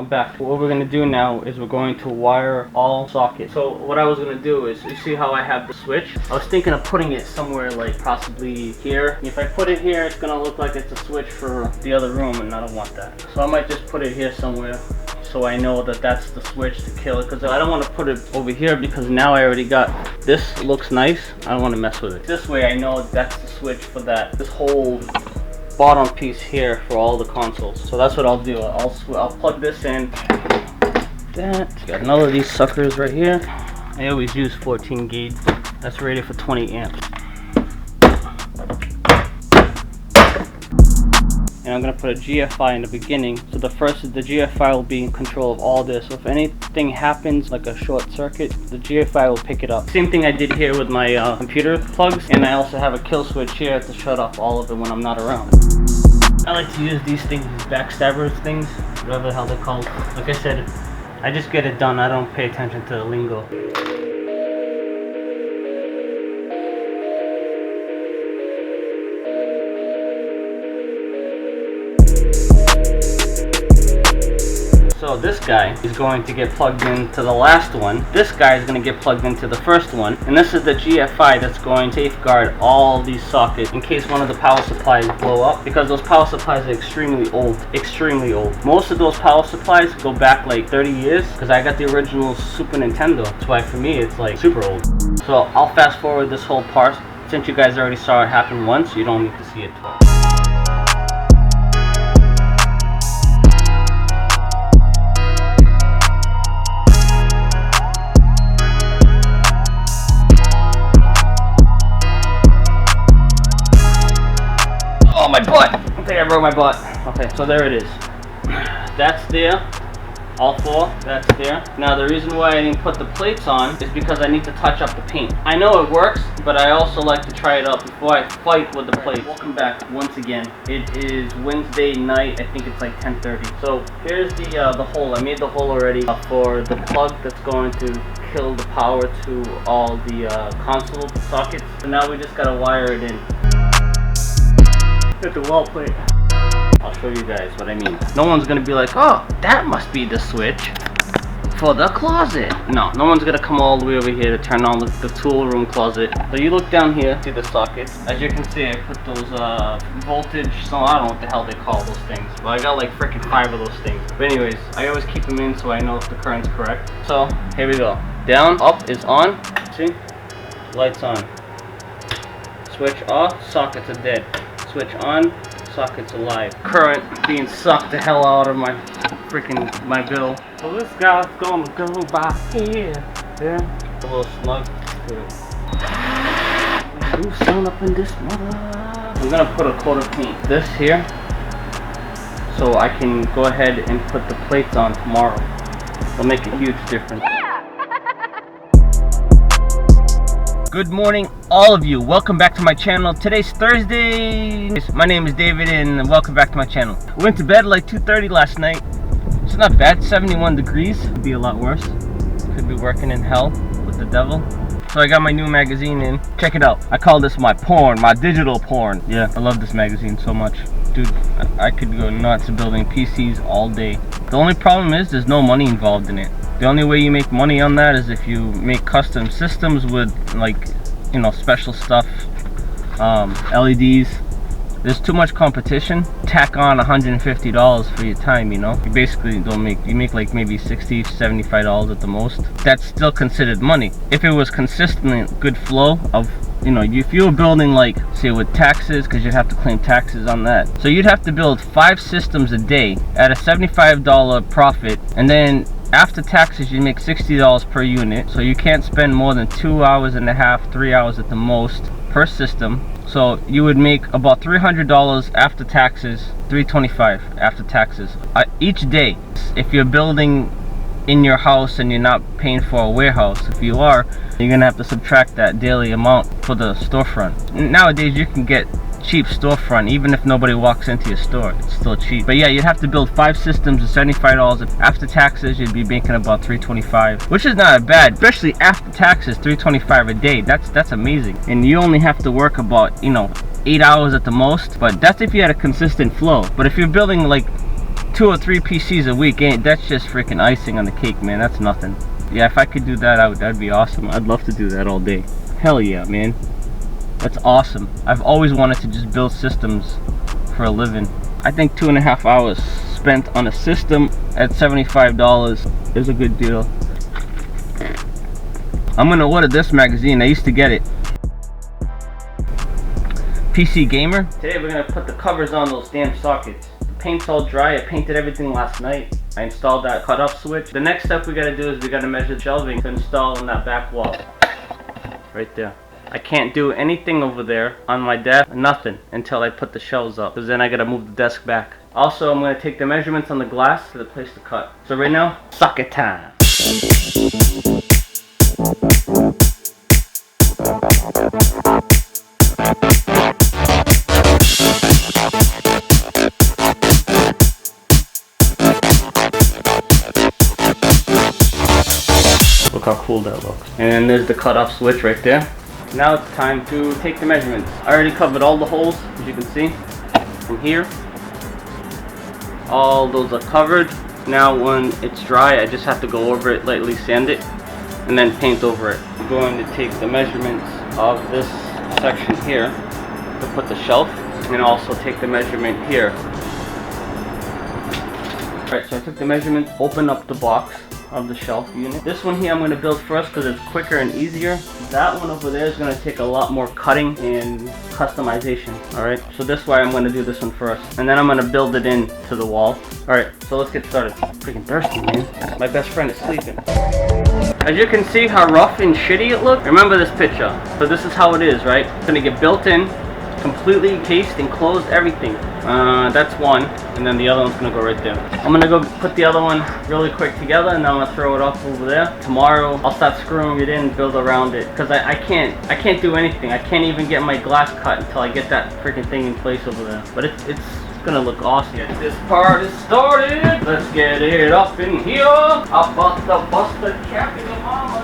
welcome back. What we're gonna do now is we're going to wire all sockets. So what I was gonna do is, you see how I have the switch? I was thinking of putting it somewhere like possibly here. If I put it here, it's gonna look like it's a switch for the other room, and I don't want that. So I might just put it here somewhere, so I know that that's the switch to kill it, because I don't want to put it over here because now I already got this. Looks nice. I don't want to mess with it. This way I know that's the switch for that, this whole bottom piece here for all the consoles. So that's what I'll do. I'll plug this in. Got another of these suckers right here. I always use 14 gauge. That's rated for 20 amps. And I'm going to put a GFI in the beginning, so the GFI will be in control of all this. So if anything happens, like a short circuit, the GFI will pick it up. Same thing I did here with my computer plugs, and I also have a kill switch here to shut off all of it when I'm not around. I like to use these things, these backstabbers things, whatever the hell they're called. Like I said, I just get it done. I don't pay attention to the lingo. So this guy is going to get plugged into the last one. This guy is going to get plugged into the first one. And this is the GFI that's going to safeguard all these sockets in case one of the power supplies blow up, because those power supplies are extremely old. Extremely old. Most of those power supplies go back like 30 years, because I got the original Super Nintendo. That's why for me it's like super old. So I'll fast forward this whole part. Since you guys already saw it happen once, you don't need to see it twice. Oh, my butt! I think I broke my butt. Okay, so there it is. That's there. All four, that's there. Now the reason why I didn't put the plates on is because I need to touch up the paint. I know it works, but I also like to try it out before I fight with the plates. Welcome back once again. It is Wednesday night. I think it's like 10:30. So here's the hole. I made the hole already for the plug that's going to kill the power to all the console sockets. So now we just gotta wire it in. Hit the wall plate. I'll show you guys what I mean. No one's gonna be like, oh, that must be the switch for the closet. No one's gonna come all the way over here to turn on the tool room closet. So you look down here, see the sockets. As you can see, I put those voltage, so I don't know what the hell they call those things, but I got like freaking 5 of those things. But anyways, I always keep them in so I know if the current's correct. So here we go. Down, up is on. See? Lights on. Switch off, sockets are dead. Switch on, sockets alive. Current being sucked the hell out of my bill. So this guy's gonna go by here. Yeah, a little snug. Who's sewn up in this mother? I'm gonna put a coat of paint this here, so I can go ahead and put the plates on tomorrow. It'll make a huge difference. Good morning, all of you. Welcome back to my channel. Today's Thursday. My name is David, and welcome back to my channel. We went to bed like 2:30 last night. It's not bad. 71 degrees. Could be a lot worse. Could be working in hell with the devil. So I got my new magazine in. Check it out. I call this my porn, my digital porn. Yeah, I love this magazine so much. Dude, I could go nuts building PCs all day. The only problem is there's no money involved in it. The only way you make money on that is if you make custom systems with, like, you know, special stuff, LEDs. There's too much competition. Tack on $150 for your time, you know. You basically you make like maybe $60, $75 at the most. That's still considered money. If it was consistent, good flow of, you know, if you were building, like, say with taxes, because you'd have to claim taxes on that. So you'd have to build 5 systems a day at a $75 profit, and then after taxes you make $60 per unit. So you can't spend more than 2 hours and a half, 3 hours at the most per system. So you would make about $300 after taxes, $325 after taxes each day. If you're building in your house and you're not paying for a warehouse. If you are, you're gonna have to subtract that daily amount for the storefront. Nowadays you can get cheap storefront even if nobody walks into your store. It's still cheap. But yeah, you'd have to build 5 systems at $75. After taxes you'd be making about $325, which is not bad, especially after taxes. $325 a day, that's amazing. And you only have to work about, you know, 8 hours at the most, but that's if you had a consistent flow. But if you're building like 2 or 3 PCs a week, that's just freaking icing on the cake, man. That's nothing. Yeah, if I could do that, that'd be awesome. I'd love to do that all day. Hell yeah, man. That's awesome. I've always wanted to just build systems for a living. I think 2.5 hours spent on a system at $75 is a good deal. I'm gonna order this magazine. I used to get it. PC Gamer. Today we're gonna put the covers on those damn sockets. The paint's all dry. I painted everything last night. I installed that cutoff switch. The next step we gotta do is we gotta measure the shelving to install on that back wall. Right there. I can't do anything over there on my desk, nothing, until I put the shelves up, because then I gotta move the desk back. Also, I'm gonna take the measurements on the glass to the place to cut. So right now, socket time. Look how cool that looks. And then there's the cutoff switch right there. Now it's time to take the measurements. I already covered all the holes, as you can see, from here. All those are covered. Now when it's dry, I just have to go over it, lightly sand it, and then paint over it. I'm going to take the measurements of this section here to put the shelf, and also take the measurement here. Alright, so I took the measurement, open up the box of the shelf unit. This one here I'm going to build first because it's quicker and easier. That one over there is going to take a lot more cutting and customization. Alright, so this way I'm going to do this one first, and then I'm going to build it into the wall. Alright, so let's get started. Freaking thirsty, man. My best friend is sleeping. As you can see how rough and shitty it looks, remember this picture. So this is how it is, right? It's going to get built in, completely cased and closed, everything. That's one, and then the other one's gonna go right there. I'm gonna go put the other one really quick together, and then I'm gonna throw it up over there. Tomorrow I'll start screwing it in, build around it, because I can't do anything. I can't even get my glass cut until I get that freaking thing in place over there. But it's gonna look awesome. Get this party started. Let's get it up in here. I'll bust the cap in your mama.